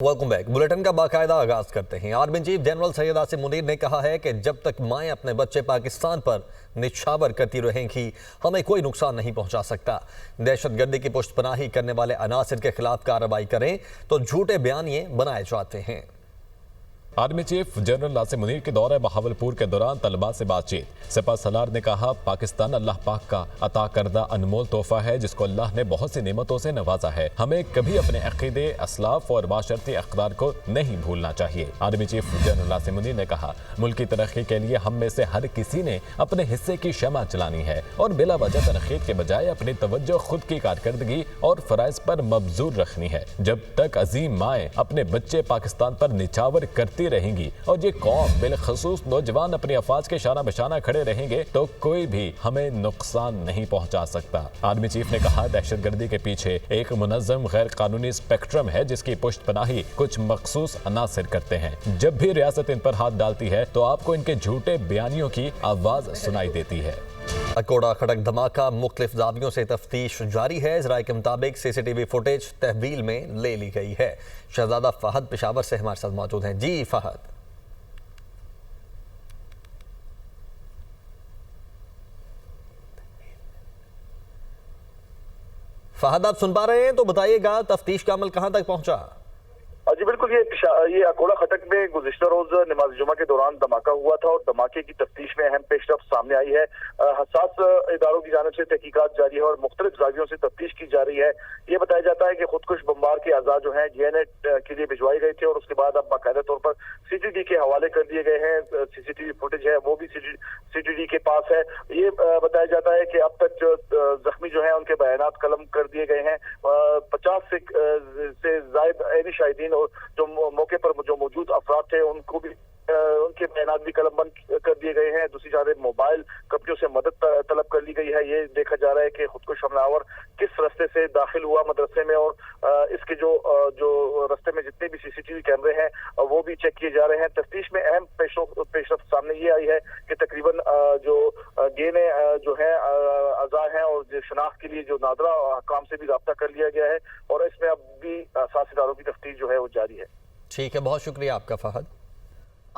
Welcome back. Bulletin का बाकायदा आगाज करते हैं। Army chief general Syed Asim Munir ने कहा है कि जब तक माएँ अपने बच्चे पाकिस्तान पर निछावर करती रहेंगी, हमें कोई नुकसान नहीं पहुंचा सकता। दहशतगर्दी की पुष्टपनाही करने वाले अनासिर के खिलाफ कार्रवाई करें तो झूठे बयानिए बनाए जाते हैं। Army chief general Asim Munir के दौरे बहावलपुर के दौरान तलबा से बातचीत। सिपा सलार ने कहा, पाकिस्तान अल्लाह पाक का अता करदा अनमोल तोहफा है जिसको अल्लाह ने बहुत सी नेमतों से नवाजा है। हमें कभी अपने अकीदे, असलाफ और माशरती अक़दार को नहीं भूलना चाहिए। Army chief general Asim Munir ने कहा, मुल्क की तरक्की के लिए हम में से हर किसी ने अपने हिस्से की शमा चलानी है और बिला वजह तनकीद के बजाय अपनी तवज्जो खुद की कारकर्दगी और फराइज पर मबजूर रखनी है। जब तक अजीम माएँ अपने बच्चे पाकिस्तान पर निछावर करती रहेंगी और ये कौम बिलखसूस नौजवान अपनी अफवाज के शाना बशाना खड़े रहेंगे तो कोई भी हमें नुकसान नहीं पहुंचा सकता। आर्मी चीफ ने कहा, दहशतगर्दी के पीछे एक मुनज़्ज़म गैर कानूनी स्पेक्ट्रम है जिसकी पुष्टपनाही कुछ मखसूस अनासिर करते हैं। जब भी रियासत इन पर हाथ डालती है तो आपको इनके झूठे बयानियों की आवाज सुनाई देती है। अकोड़ा खटक धमाका, मुख्तलिफ दावियों से तफ्तीश जारी है। जराये के मुताबिक सीसीटीवी फुटेज तहवील में ले ली गई है। शहजादा फहद पेशावर से हमारे साथ मौजूद हैं। जी फहद, आप सुन पा रहे हैं तो बताइएगा, तफ्तीश का अमल कहां तक पहुंचा? जी बिल्कुल, ये अकोड़ा खटक में गुज़िश्ता रोज नमाज जुमा के दौरान धमाका हुआ था और धमाके की तफ्तीश में अहम पेशरफ्त सामने आई है। हसास इदारों की जानिब से तहकीकात जारी है और मुख्तलिफ जावियों से तफ्तीश की जा रही है। ये बताया जाता है कि खुदकुश बमबार के आज़ाद जो हैं JNA के लिए भिजवाए गए थे और उसके बाद अब बाकायदा तौर पर CTD के हवाले कर दिए गए हैं। CCTV फुटेज है वो भी CTD के पास है। ये बताया जाता है कि अब तक जो जख्मी जो है उनके बयानात कलम कर दिए गए हैं। 50 से जायद ऐनी शाहिदीन और जो मौके पर जो मौजूद अफराद थे उनको भी उनके बयानात भी कलमबंद कर दिए गए हैं। दूसरी जानब मोबाइल कंपनियों से मदद तलब कर ली गई है। ये देखा जा रहा है कि खुदकुश हमलावर किस रास्ते से दाखिल हुआ मदरसे में और इसके जो रास्ते में जितने भी CCTV कैमरे हैं वो भी चेक किए जा रहे हैं। तफ्तीश में अहम पेशरफ्त सामने ये आई है कि तकरीबन जो DNA जो है अज़ा हैं और जो शनाख्त के लिए जो नादरा काम से भी रब्ता कर लिया गया है और इसमें अब भी सात इदारों की तफ्तीश जो है वो जारी है। ठीक है, बहुत शुक्रिया आपका फहद।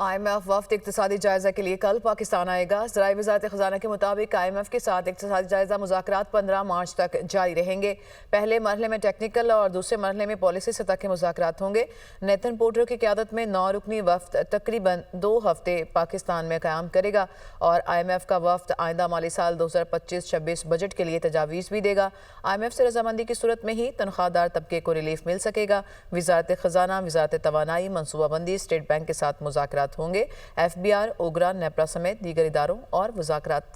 IMF वफ्द इक्तिसादी जायजा के लिए कल पाकिस्तान आएगा। ज़राए वज़ारत ख़ज़ाना के मुताबिक IMF के साथ इक्तिसादी जायजा मुज़ाकरात 15 मार्च तक जारी रहेंगे। पहले मरहले में टेक्निकल और दूसरे मरहले में पॉलिसी सतह के मुज़ाकरात होंगे। नेथन पोर्टर की क़यादत में 9 रुकनी वफ्द तकरीबन 2 हफ्ते पाकिस्तान में क़याम करेगा और IMF का वफ्द आइंदा माली साल 2025-26 बजट के लिए तजावीज़ भी देगा। IMF से रजामंदी की सूरत में ही तनख्वाहदार तबके को रिलीफ मिल सकेगा। वज़ारत ख़ज़ाना, वज़ारत तवानाई, मनसूबाबंदी, स्टेट बैंक के साथ मुज़ाकरात होंगे। FBR, ओगरा, नेपरा समेत दीगर इदारों और वज़ाकरात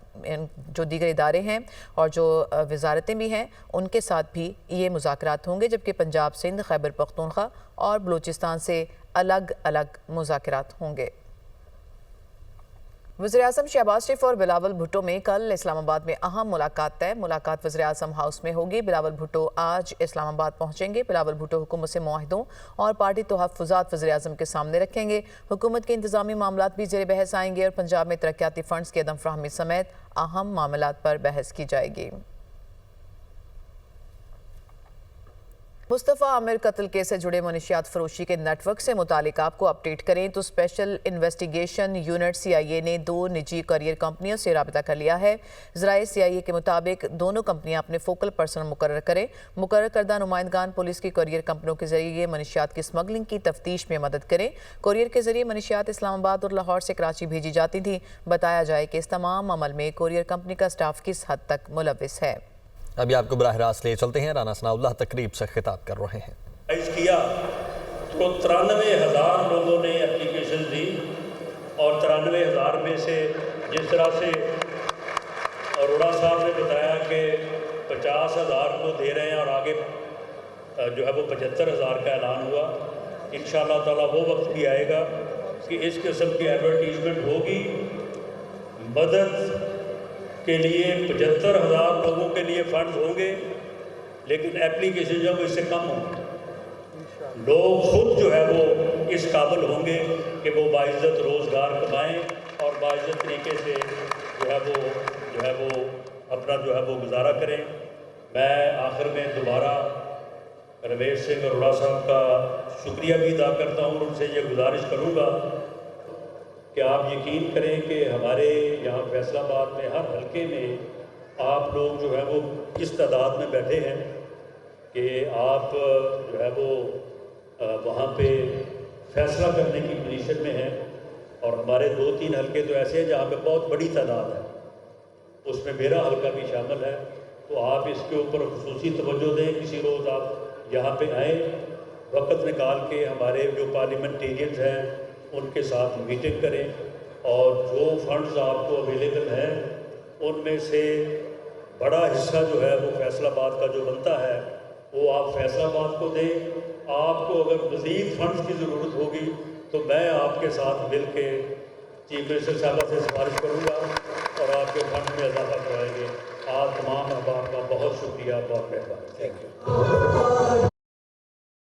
जो दीगर इदारे हैं और जो वज़ारतें भी हैं उनके साथ भी ये मुज़ाकरात होंगे, जबकि पंजाब, सिंध, खैबर पख्तूनख्वा और बलूचिस्तान से अलग अलग मुज़ाकरात होंगे। वज़ीर-ए-आज़म शहबाज शरीफ और बिलावल भुट्टो में कल इस्लामाबाद में अहम मुलाकात तय। मुलाकात वज़ीर-ए-आज़म हाउस में होगी। बिलावल भुट्टो आज इस्लामाबाद पहुंचेंगे। बिलावल भुट्टो हुकूमत से मुआहिदों और पार्टी तोहफ़्फ़ुज़ात वज़ीर-ए-आज़म के सामने रखेंगे। हुकूमत के इंतज़ामी मामलात भी ज़ेर बहस आएंगे और पंजाब में तरक्याती फ़ंड्स की अदम फ़राहमी समेत अहम मामलात पर बहस की जाएगी। मुस्तफ़ा आमिर कत्ल केस से जुड़े मनशियात फरोशी के नेटवर्क से मुतालिक आपको अपडेट करें तो स्पेशल इन्वेस्टिगेशन यूनिट CIA ने 2 निजी करियर कंपनियों से राबिता कर लिया है। ज़राए CIA के मुताबिक दोनों कंपनियां अपने फोकल पर्सन मुकर्रर करें। मुकर्रर करदा नुमाइंदगान पुलिस की करियर कंपनियों के जरिए मनशियात की स्मगलिंग की तफ्तीश में मदद करें। कुरियर के जरिए मनशियात इस्लामाबाद और लाहौर से कराची भेजी जाती थी। बताया जाए कि इस तमाम अमल में कुरियर कंपनी का स्टाफ किस हद तक मुलविस है। अभी आपको बराह रास्त ले चलते हैं। राना सनाउल्लाह तकरीब से खिताब कर रहे हैं। किया तो 93,000 लोगों ने एप्लीकेशन दी और 93,000 में से जिस तरह से अरोड़ा साहब ने बताया कि 50,000 को दे रहे हैं और आगे जो है वो 75,000 का ऐलान हुआ। इंशाअल्लाह ताला वो वक्त भी आएगा कि इस किस्म की एडवर्टीजमेंट होगी। मदद के लिए 75,000 लोगों के लिए फंड्स होंगे, लेकिन एप्लीकेशन जो इससे कम होंगे। लोग खुद जो है वो इस काबिल होंगे कि वो बाइज़्ज़त रोज़गार कमाएं और बाइज़्ज़त तरीके से जो है वो अपना जो है वो गुजारा करें। मैं आखिर में दोबारा रमेश सिंह अरोड़ा साहब का शुक्रिया भी अदा करता हूँ और उनसे ये गुजारिश करूँगा कि आप यकीन करें कि हमारे यहाँ फैसलाबाद में हर हलके में आप लोग जो है वो किस तादाद में बैठे हैं कि आप जो है वो वहाँ पे फैसला करने की पोजीशन में हैं। और हमारे 2-3 हलके तो ऐसे हैं जहाँ पे बहुत बड़ी तादाद है, उसमें मेरा हलका भी शामिल है। तो आप इसके ऊपर खुसूसी तवज्जो दें, किसी रोज़ आप यहाँ पे आएँ, वक्त निकाल के हमारे जो पार्लियामेंटेरियंस हैं उनके साथ मीटिंग करें और जो फंड्स आपको अवेलेबल हैं उनमें से बड़ा हिस्सा जो है वो फैसलाबाद का जो बनता है वो आप फैसलाबाद को दें। आपको अगर मज़ीद फंड्स की ज़रूरत होगी तो मैं आपके साथ मिल के चीफ मिनिस्टर साहब से सिफारिश करूँगा और आपके फंड में इजाफा करवाएंगे। आप तमाम अहबाब का बहुत शुक्रिया, बहुत मेहरबानी। Thank you.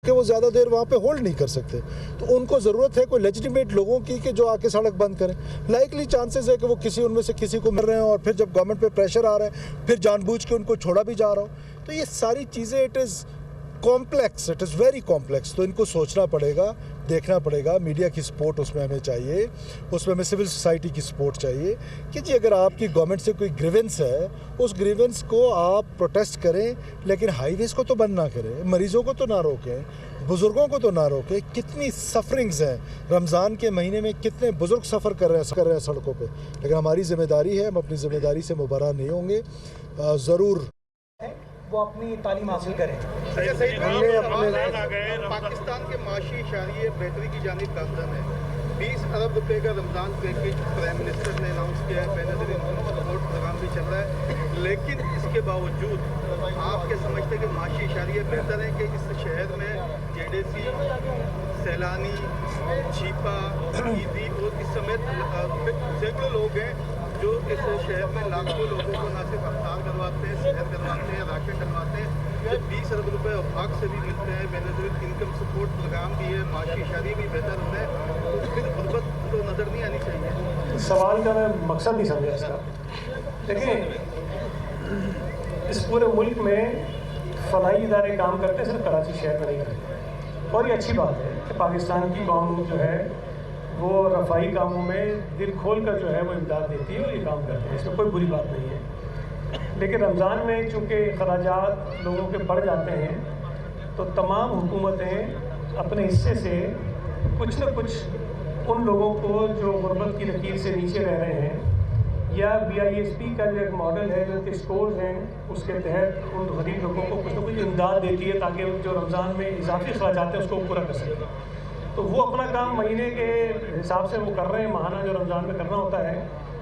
कि वो ज़्यादा देर वहाँ पे होल्ड नहीं कर सकते, तो उनको ज़रूरत है कोई लेजिटिमेट लोगों की कि जो आके सड़क बंद करें। लाइकली चांसेस है कि वो किसी उनमें से किसी को मिल रहे हैं और फिर जब गवर्नमेंट पे प्रेशर आ रहा है फिर जानबूझ के उनको छोड़ा भी जा रहा हो। तो ये सारी चीज़ें it is complex, it is very complex. तो इनको सोचना पड़ेगा, देखना पड़ेगा। मीडिया की सपोर्ट उसमें हमें चाहिए, उसमें हमें सिविल सोसाइटी की सपोर्ट चाहिए कि जी अगर आपकी गवर्नमेंट से कोई ग्रीवेंस है उस ग्रीवेंस को आप प्रोटेस्ट करें, लेकिन हाईवेज़ को तो बंद ना करें, मरीज़ों को तो ना रोकें, बुज़ुर्गों को तो ना रोकें। कितनी सफरिंग्स हैं रमज़ान के महीने में, कितने बुज़ुर्ग सफ़र कर रहे हैं सड़कों पे। लेकिन हमारी ज़िम्मेदारी है, हम अपनी ज़िम्मेदारी से मुबर्रा नहीं होंगे। ज़रूर वो अपनी तालीम हासिल करें। हमने अपने पाकिस्तान के माशी इशारे बेहतरी की जानिब गामजन है। 20 अरब रुपए का रमज़ान पैकेज प्राइम मिनिस्टर ने अनाउंस किया है, बेनज़ीर इनकम सपोर्ट प्रोग्राम भी चल रहा है। लेकिन इसके बावजूद आप क्या समझते हैं कि माशी इशारे बेहतर हैं कि इस शहर में जेडेसी, सैलानी, छिपा, ईदी और इस समेत सैकड़ों लोग हैं जो इस शहर में लाखों लोगों को ना सिर्फ अफ्तार करवाते हैं, सेहत करवाते हैं, राशन करवाते हैं। जब 20 अरब रुपए औफाक से भी मिलते हैं, बेनज़ीर इनकम सपोर्ट प्रोग्राम भी है, माशी इशारे भी बेहतर होता है, तो फिर गुर्बत तो नज़र नहीं आनी चाहिए। सवाल का मैं मकसद नहीं समझा इसका। देखिए, इस पूरे मुल्क में फलाही इदारे काम करते हैं, सिर्फ कराची शहर में नहीं करते। और ये अच्छी बात है कि पाकिस्तान की कौम जो है वो रफ़ाई कामों में दिल खोल कर जो है वो इमदाद देती है और ये काम करते हैं, इसमें कोई बुरी बात नहीं है। लेकिन रमज़ान में चूँकि खराजात लोगों के बढ़ जाते हैं तो तमाम हुकूमतें अपने हिस्से से कुछ न कुछ उन लोगों को जो गुर्बत की लकीर से नीचे रह रहे हैं, या BISP का जो एक मॉडल है जो कि स्टोर्स हैं उसके तहत उन गरीब लोगों को कुछ न कुछ इमदाद देती है ताकि जो रमज़ान में इजाफी खर्चात हैं उसको पूरा कर सकें। तो वो अपना काम महीने के हिसाब से वो कर रहे हैं, माहाना जो रमज़ान में करना होता है।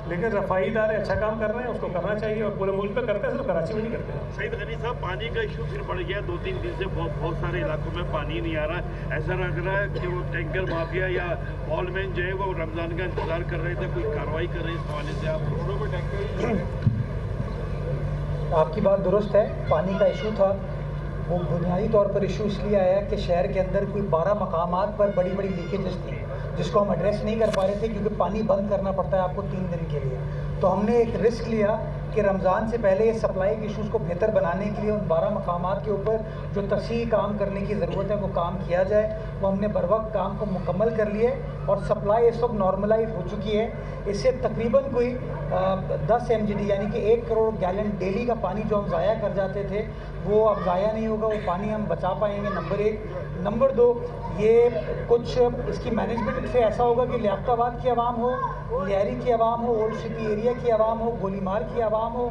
लेकिन रफ़ाई इदारे अच्छा काम कर रहे हैं, उसको करना चाहिए और पूरे मुल्क पे करते हैं, सिर्फ कराची में नहीं करते हैं। सईद गनी साहब, पानी का इशू फिर बढ़ गया। 2-3 दिन से बहुत सारे इलाकों में पानी नहीं आ रहा है। ऐसा लग रहा है कि वो टैंकर माफिया या बॉलमैन जो है वो रमज़ान का इंतजार कर रहे थे, कोई कार्रवाई कर रहे हैं इस हवाले से? आप आपकी बात दुरुस्त है, पानी का इशू था। वो बुनियादी तौर पर इशू इसलिए आया कि शहर के अंदर कोई 12 मकामात पर बड़ी बड़ी लीकेजेस थी जिसको हम एड्रेस नहीं कर पा रहे थे क्योंकि पानी बंद करना पड़ता है आपको 3 दिन के लिए। तो हमने एक रिस्क लिया कि रमज़ान से पहले सप्लाई के इशूज़ को बेहतर बनाने के लिए उन 12 मकामात के ऊपर जो तसीह काम करने की ज़रूरत है वो काम किया जाए। वो हमने बर वक्त काम को मुकम्मल कर लिए और सप्लाई इस वक्त नॉर्मलाइज हो चुकी है। इससे तकरीबन कोई 10 MGD यानी कि 1 करोड़ गैलन डेली का पानी जो हम ज़ाया कर जाते थे वो अब ज़ाया नहीं होगा, वो पानी हम बचा पाएंगे, नंबर 1। नंबर 2, ये कुछ इसकी मैनेजमेंट से ऐसा होगा कि लियाकताबाद की आवाम हो, लियारी की आवाम हो, ओल्ड सिटी एरिया की आवाम हो, गोलीमार की आवाम हो,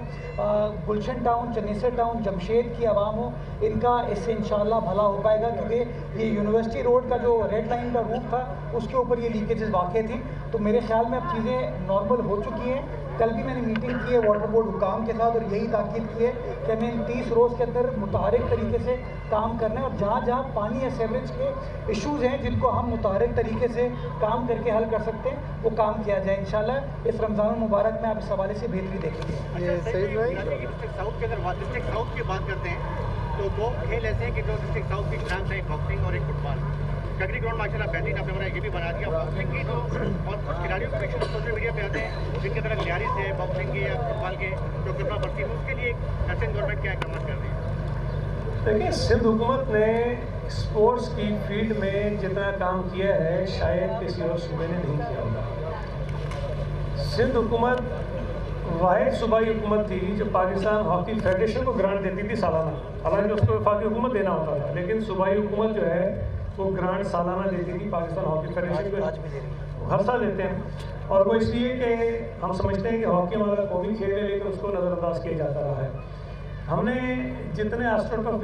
गुलशन टाउन, चन्नेसर टाउन, जमशेद की आवाम हो, इनका इससे इंशाल्लाह भला हो पाएगा क्योंकि ये यूनिवर्सिटी रोड का जो रेड लाइन का रूट था उसके ऊपर ये लीकेजेस वाक़ई थी। तो मेरे ख्याल में अब चीज़ें नॉर्मल हो चुकी हैं। कल भी मैंने मीटिंग की है वाटर बोर्ड हुकाम के साथ और यही ताकीद की है कि हमें इन 30 रोज़ के अंदर मुतहरिक तरीके से काम करना है और जहाँ जहाँ पानी या सीवरेज के इश्यूज़ हैं जिनको हम मुतहरिक तरीके से काम करके हल कर सकते हैं वो काम किया जाए। इंशाल्लाह इस रमज़ान मुबारक में आप इस हवाले से बेहतरी देखेंगे। ये सही है। डिस्ट्रिक्ट साउथ के अंदर डिस्ट्रिक्ट साउथ की बात करते हैं तो 2 खेल ऐसे हैं कि जो डिस्ट्रिक्ट साउथ की ब्रांच है, बॉक्सिंग और एक फुटबॉल। कगरी ग्राउंड माशाल्लाह बेहतरीन आपने बनाया, ये भी बना दिया। बॉक्सिंग की जो और कुछ खिलाड़ियों के पिक्चर सोशल मीडिया पे आते हैं जिनके तरह लियारी से बॉक्सिंग के या फुटबॉल के जो कितना बढ़ती है उसके लिए सेंट्रल गवर्नमेंट क्या इकदाम कर रही है? देखिए, सिंध हुकूमत ने स्पोर्ट्स की फील्ड में जितना काम किया है शायद किसी और सूबे ने नहीं किया होगा। सिंध हुकूमत वाहिद सूबाई हुकूमत थी जो पाकिस्तान हॉकी फेडरेशन को ग्रांट देती थी सालाना, हालांकि उसको वफाकी हुकूमत देना होता था, लेकिन सूबाई हुकूमत जो है वो ग्रांट सालाना देती थी पाकिस्तान हॉकी फेडरेशन को, हर साल देते हैं। और वो इसलिए कि हम समझते हैं कि हॉकी हमारा कौमी खेल है, लेकिन उसको नज़रअंदाज किया जाता रहा है। हमने जितने एस्ट्रोटर्फ